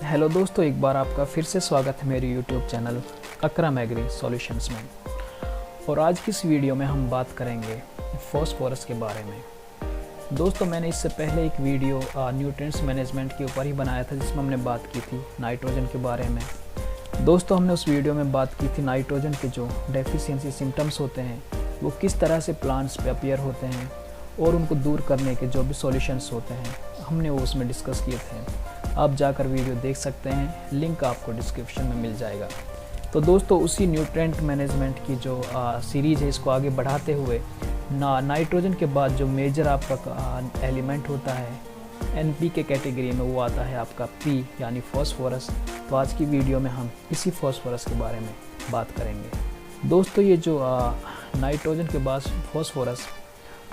Hello दोस्तों, एक बार आपका फिर से स्वागत है मेरे यूट्यूब चैनल अकरम एग्री सॉल्यूशंस में। और आज की इस वीडियो में हम बात करेंगे फॉस्फोरस के बारे में। दोस्तों, मैंने इससे पहले एक वीडियो न्यूट्रिएंट्स मैनेजमेंट के ऊपर ही बनाया था, जिसमें हमने बात की थी नाइट्रोजन के बारे में। दोस्तों, हमने उस वीडियो में बात की थी नाइट्रोजन के जो डेफिशिएंसी सिम्टम्स होते हैं वो किस तरह से प्लांट्स पे अपीयर होते हैं और उनको दूर करने के जो भी सॉल्यूशंस होते हैं हमने वो उसमें डिस्कस किए थे। आप जाकर वीडियो देख सकते हैं, लिंक आपको डिस्क्रिप्शन में मिल जाएगा। तो दोस्तों, उसी न्यूट्रिएंट मैनेजमेंट की जो सीरीज़ है, इसको आगे बढ़ाते हुए नाइट्रोजन के बाद जो मेजर आपका एलिमेंट होता है NP के कैटेगरी में, वो आता है आपका P यानी फॉस्फोरस। तो आज की वीडियो में हम इसी फॉस्फोरस के बारे में बात करेंगे। दोस्तों, ये जो नाइट्रोजन के बाद फॉस्फोरस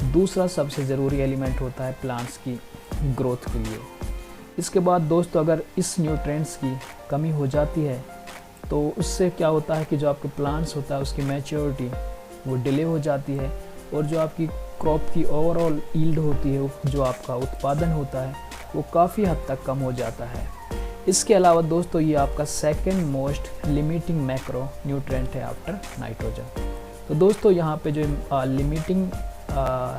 दूसरा सबसे ज़रूरी एलिमेंट होता है प्लांट्स की ग्रोथ के लिए। इसके बाद दोस्तों, अगर इस न्यूट्रिएंट्स की कमी हो जाती है तो उससे क्या होता है कि जो आपके प्लांट्स होता है उसकी मैच्योरिटी वो डिले हो जाती है और जो आपकी क्रॉप की ओवरऑल यील्ड होती है, जो आपका उत्पादन होता है, वो काफ़ी हद तक कम हो जाता है। इसके अलावा दोस्तों, ये आपका second most limiting macro nutrient है आफ्टर नाइट्रोजन। तो दोस्तों, यहाँ पे जो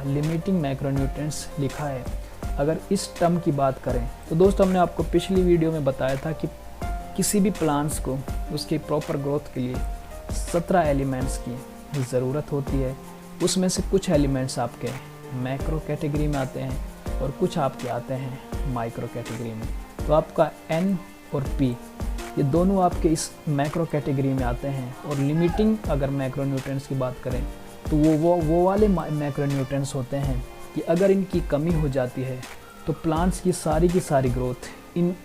लिमिटिंग मैक्रो न्यूट्रिएंट्स लिखा है, अगर इस टर्म की बात करें तो दोस्तों, हमने आपको पिछली वीडियो में बताया था कि किसी भी प्लांट्स को उसके प्रॉपर ग्रोथ के लिए 17 एलिमेंट्स की ज़रूरत होती है। उसमें से कुछ एलिमेंट्स आपके मैक्रो कैटेगरी में आते हैं और कुछ आपके आते हैं माइक्रो कैटेगरी में। तो आपका N और P ये दोनों आपके इस मैक्रो कैटेगरी में आते हैं। और लिमिटिंग अगर मैक्रो न्यूट्रिएंट्स की बात करें तो वो वाले मैक्रो न्यूट्रिएंट्स होते हैं कि अगर इनकी कमी हो जाती है तो प्लांट्स की सारी ग्रोथ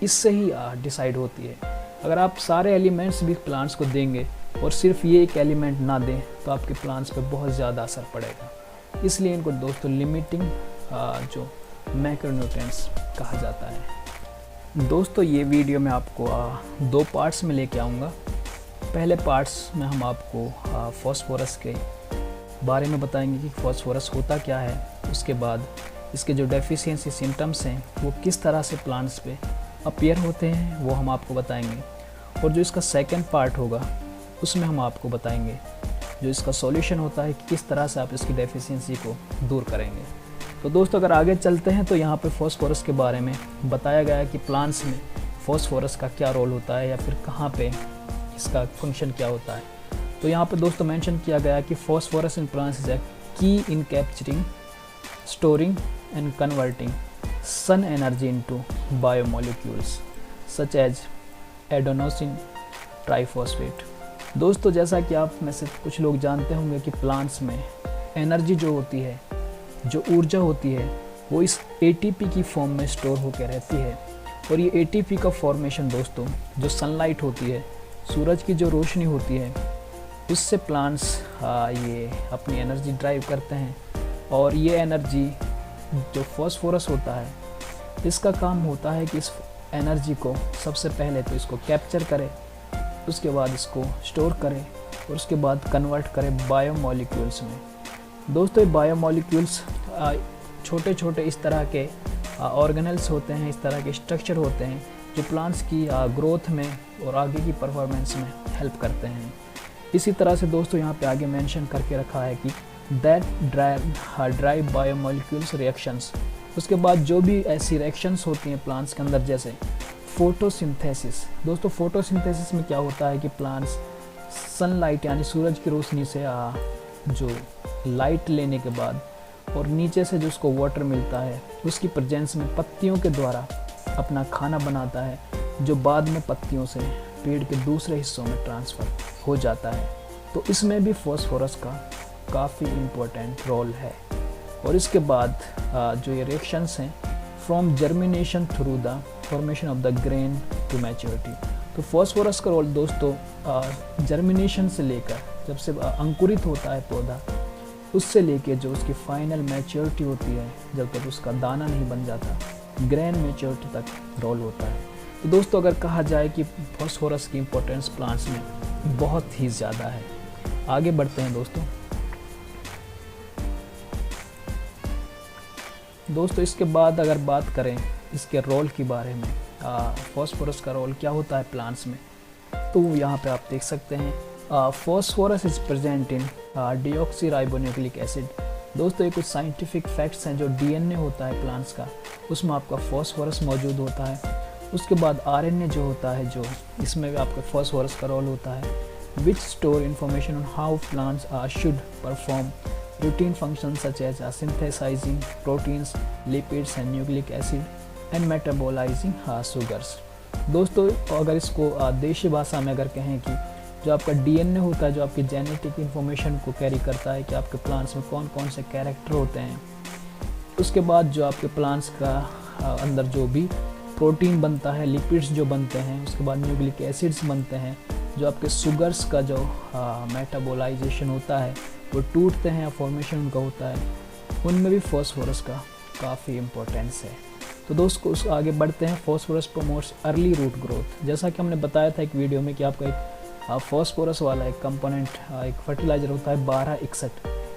इससे ही डिसाइड होती है। अगर आप सारे एलिमेंट्स भी प्लांट्स को देंगे और सिर्फ ये एक एलिमेंट ना दें तो आपके प्लांट्स पे बहुत ज़्यादा असर पड़ेगा। इसलिए इनको दोस्तों लिमिटिंग जो मैक्रोन्यूट्रिएंट्स कहा जाता है। दोस्तों, ये वीडियो मैं आपको 2 पार्ट्स में लेके आऊँगा। पहले पार्ट्स में हम आपको फॉस्फोरस के बारे में बताएंगे कि फॉस्फोरस होता क्या है। उसके बाद इसके जो डेफिशिएंसी सिम्टम्स हैं वो किस तरह से प्लांट्स पे अपीयर होते हैं वो हम आपको बताएंगे। और जो इसका सेकंड पार्ट होगा उसमें हम आपको बताएंगे जो इसका सॉल्यूशन होता है कि किस तरह से आप इसकी डेफिशिएंसी को दूर करेंगे। तो दोस्तों, अगर आगे चलते हैं तो यहाँ पे फॉस्फोरस के बारे में बताया गया है कि प्लांट्स में फॉस्फोरस का क्या रोल होता है या फिर कहाँ पे इसका फंक्शन क्या होता है। तो यहाँ पे दोस्तों मेंशन किया गया है कि phosphorus in plants is a key in capturing, storing and converting sun energy into biomolecules such as adenosine triphosphate. दोस्तों, जैसा कि आप में से कुछ लोग जानते होंगे कि प्लांट्स में एनर्जी जो होती है, जो ऊर्जा होती है, वो इस ATP की फॉर्म में स्टोर होकर रहती है। और ये ATP का फॉर्मेशन दोस्तों, जो सनलाइट होती है, सूरज की जो रोशनी होती है, उससे प्लांट्स ये अपनी एनर्जी ड्राइव करते हैं। और ये एनर्जी जो फॉस्फोरस होता है, इसका काम होता है कि इस एनर्जी को सबसे पहले तो इसको कैप्चर करे, उसके बाद इसको स्टोर करे और उसके बाद कन्वर्ट करे बायोमोलिक्यूल्स में। दोस्तों, ये बायोमोलिक्यूल्स छोटे छोटे इस तरह के ऑर्गेनेल्स होते हैं, इस तरह के स्ट्रक्चर होते हैं जो प्लांट्स की ग्रोथ में और आगे की परफॉर्मेंस में हेल्प करते हैं। इसी तरह से दोस्तों, यहाँ पे आगे मेंशन करके रखा है कि दैट ड्राइव बायोमोलिक्यूल्स रिएक्शंस। उसके बाद जो भी ऐसी रिएक्शंस होती हैं प्लांट्स के अंदर, जैसे फोटोसिंथेसिस। दोस्तों, फोटोसिंथेसिस में क्या होता है कि प्लांट्स सनलाइट यानी सूरज की रोशनी से जो लाइट लेने के बाद और नीचे से जो उसको वाटर मिलता है, उसकी प्रेजेंस में पत्तियों के द्वारा अपना खाना बनाता है, जो बाद में पत्तियों से पेड़ के दूसरे हिस्सों में ट्रांसफ़र हो जाता है। तो इसमें भी फॉस्फोरस का काफ़ी इम्पोर्टेंट रोल है। और इसके बाद जो ये रिएक्शंस हैं, from germination through the formation of the grain to maturity. तो फॉस्फोरस का रोल दोस्तों जर्मिनेशन से लेकर, जब से अंकुरित होता है पौधा, उससे लेके जो उसकी फाइनल मैच्योरिटी होती है, जब तक उसका दाना नहीं बन जाता, ग्रेन मैच्योरिटी तक रोल होता है। तो दोस्तों, अगर कहा जाए कि फॉस्फोरस की इम्पोर्टेंस प्लांट्स में बहुत ही ज़्यादा है। आगे बढ़ते हैं दोस्तों, इसके बाद अगर बात करें इसके रोल के बारे में, फॉस्फोरस का रोल क्या होता है प्लांट्स में, तो यहाँ पे आप देख सकते हैं phosphorus is present in deoxyribonucleic acid. दोस्तों ये कुछ साइंटिफिक फैक्ट्स हैं, जो डीएनए होता है प्लांट्स का उसमें आपका फॉस्फोरस मौजूद होता है। उसके बाद आरएनए जो होता है, जो इसमें भी आपका फॉस्फोरस का रोल होता है, which store information on how plants should perform routine function such as synthesising proteins, lipids and nucleic acid and metabolising sugars. दोस्तों अगर इसको देशी भाषा में अगर कहें कि जो आपका डीएनए होता है, जो आपकी जेनेटिक इन्फॉर्मेशन को कैरी करता है कि आपके प्लांट्स में कौन कौन से कैरेक्टर होते हैं, उसके बाद जो आपके प्लांट्स का अंदर जो भी प्रोटीन बनता है, लिपिड्स जो बनते हैं, उसके बाद न्यूक्लिक एसिड्स बनते हैं, जो आपके शुगर्स का जो मेटाबोलाइजेशन होता है वो टूटते हैं या फॉर्मेशन उनका होता है, उनमें भी फॉस्फोरस का काफ़ी इम्पोर्टेंस है। तो दोस्तों उस आगे बढ़ते हैं। Phosphorus promotes early root growth. जैसा कि हमने बताया था एक वीडियो में कि आपका एक फॉस्फोरस वाला एक कंपोनेंट, एक फर्टिलाइज़र होता है 1261,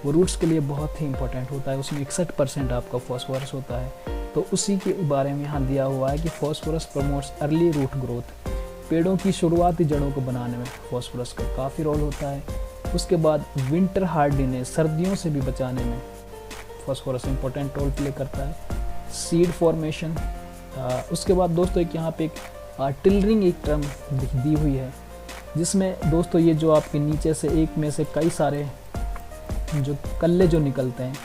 वो रूट्स के लिए बहुत ही इंपॉर्टेंट होता है। उसमें 61% आपका फॉस्फोरस होता है। तो उसी के बारे में यहाँ दिया हुआ है कि phosphorus promotes early root growth. पेड़ों की शुरुआती जड़ों को बनाने में फॉस्फोरस का काफ़ी रोल होता है। उसके बाद विंटर हार्डीनेस, सर्दियों से भी बचाने में फॉस्फोरस इंपॉर्टेंट रोल प्ले करता है। सीड फॉर्मेशन, उसके बाद दोस्तों एक यहाँ पे एक टिलरिंग एक टर्म दी हुई है, जिसमें दोस्तों ये जो आपके नीचे से एक में से कई सारे जो कल्ले जो निकलते हैं,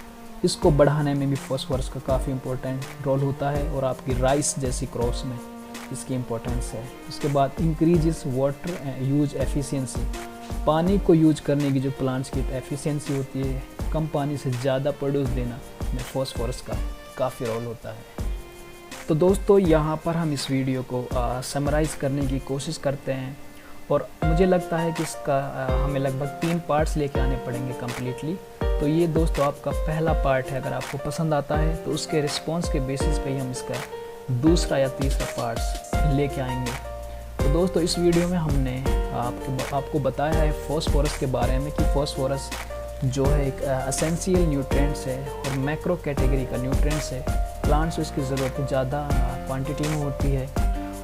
इसको बढ़ाने में भी फॉस्फोरस का काफ़ी इंपॉर्टेंट रोल होता है और आपकी राइस जैसी क्रॉप्स में इसकी इम्पोर्टेंस है। उसके बाद इंक्रीजेस वाटर यूज एफिशिएंसी, पानी को यूज करने की जो प्लांट्स की एफिशिएंसी होती है, कम पानी से ज़्यादा प्रोड्यूस देना में फॉस्फोरस का काफ़ी रोल होता है। तो दोस्तों यहाँ पर हम इस वीडियो को समराइज़ करने की कोशिश करते हैं और मुझे लगता है कि इसका हमें लगभग 3 पार्ट्स लेके आने पड़ेंगे कम्प्लीटली। तो ये दोस्तों आपका पहला पार्ट है। अगर आपको पसंद आता है तो उसके रिस्पॉन्स के बेसिस पे ही हम इसका दूसरा या तीसरा पार्ट्स लेके आएंगे। तो दोस्तों इस वीडियो में हमने आपको बताया है फॉस्फोरस के बारे में कि फॉस्फोरस जो है एक एसेंशियल न्यूट्रिएंट्स है और मैक्रो कैटेगरी का न्यूट्रिएंट्स है। प्लांट्स को इसकी ज़रूरत ज़्यादा क्वांटिटी में होती है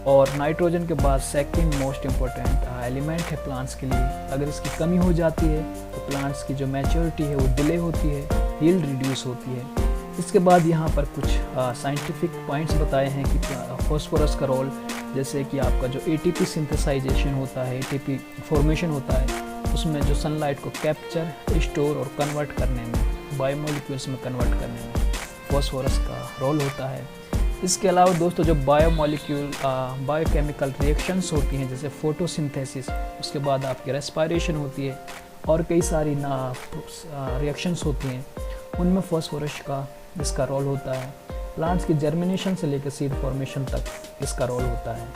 और नाइट्रोजन के बाद सेकंड मोस्ट इम्पोर्टेंट एलिमेंट है प्लांट्स के लिए। अगर इसकी कमी हो जाती है तो प्लांट्स की जो मैच्योरिटी है वो डिले होती है, यील्ड रिड्यूस होती है। इसके बाद यहाँ पर कुछ साइंटिफिक पॉइंट्स बताए हैं कि फॉस्फोरस का रोल, जैसे कि आपका जो एटीपी सिंथेसाइजेशन होता है, एटीपी फॉर्मेशन होता है, उसमें जो सनलाइट को कैप्चर, स्टोर और कन्वर्ट करने में, बायोमोलिक्यूल्स में कन्वर्ट करने में फॉस्फोरस का रोल होता है। इसके अलावा दोस्तों जो बायोकेमिकल रिएक्शंस होती हैं, जैसे फोटोसिंथेसिस, उसके बाद आपकी रेस्पिरेशन होती है और कई सारी रिएक्शंस होती हैं, उनमें फॉस्फोरस का इसका रोल होता है। प्लांट्स की जर्मिनेशन से लेकर सीड फॉर्मेशन तक इसका रोल होता है।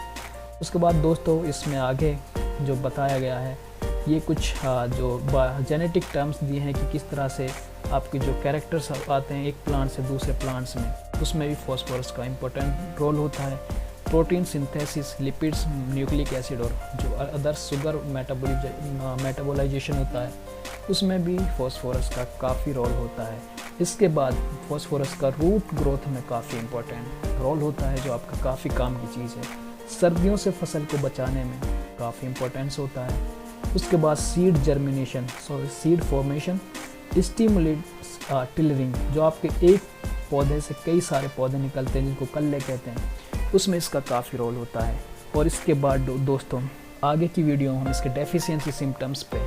उसके बाद दोस्तों इसमें आगे जो बताया गया है, ये कुछ जो जेनेटिक टर्म्स दिए हैं कि किस तरह से आपके जो कैरेक्टर्स आते हैं एक प्लांट से दूसरे प्लांट्स में, उसमें भी फॉस्फोरस का इम्पोर्टेंट रोल होता है। Protein synthesis, lipids, nucleic acid और जो अदर शुगर मेटाबोलाइजेशन होता है, उसमें भी फॉस्फोरस का काफ़ी रोल होता है। इसके बाद फॉस्फोरस का रूट ग्रोथ में काफ़ी इम्पोर्टेंट रोल होता है, जो आपका काफ़ी काम की चीज़ है। सर्दियों से फसल को बचाने में काफ़ी इम्पोर्टेंस होता है। उसके बाद seed germination, seed formation, stimulates tillering, जो आपके एक पौधे से कई सारे पौधे निकलते हैं जिनको कल्ले कहते हैं, उसमें इसका काफ़ी रोल होता है। और इसके बाद दोस्तों आगे की वीडियो हम इसके डेफिशिएंसी सिम्टम्स पे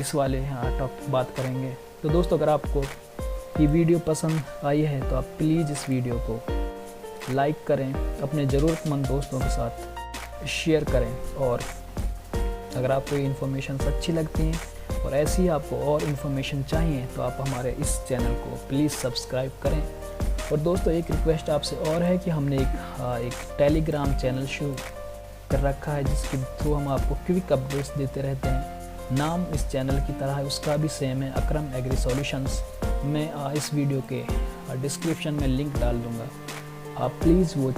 इस वाले टॉपिक बात करेंगे। तो दोस्तों अगर आपको ये वीडियो पसंद आई है तो आप प्लीज़ इस वीडियो को लाइक करें, अपने ज़रूरतमंद दोस्तों के साथ शेयर करें और अगर आपको ये इन्फॉर्मेशन अच्छी लगती हैं और ऐसी ही आपको और इन्फॉर्मेशन चाहिए तो आप हमारे इस चैनल को प्लीज़ सब्सक्राइब करें। और दोस्तों एक रिक्वेस्ट आपसे और है कि हमने एक टेलीग्राम चैनल शुरू कर रखा है जिसके थ्रू हम आपको क्विक अपडेट्स देते रहते हैं। नाम इस चैनल की तरह है, उसका भी सेम है, अकरम एग्री सॉल्यूशंस। मैं इस वीडियो के डिस्क्रिप्शन में लिंक डाल दूँगा, आप प्लीज़ वो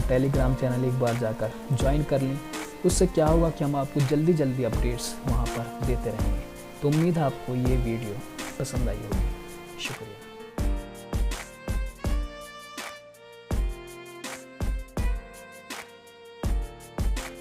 टेलीग्राम चैनल एक बार जाकर ज्वाइन कर लें। उससे क्या होगा कि हम आपको जल्दी जल्दी अपडेट्स वहाँ पर देते रहेंगे। तो उम्मीद है आपको ये वीडियो पसंद आई होगी। शुक्रिया।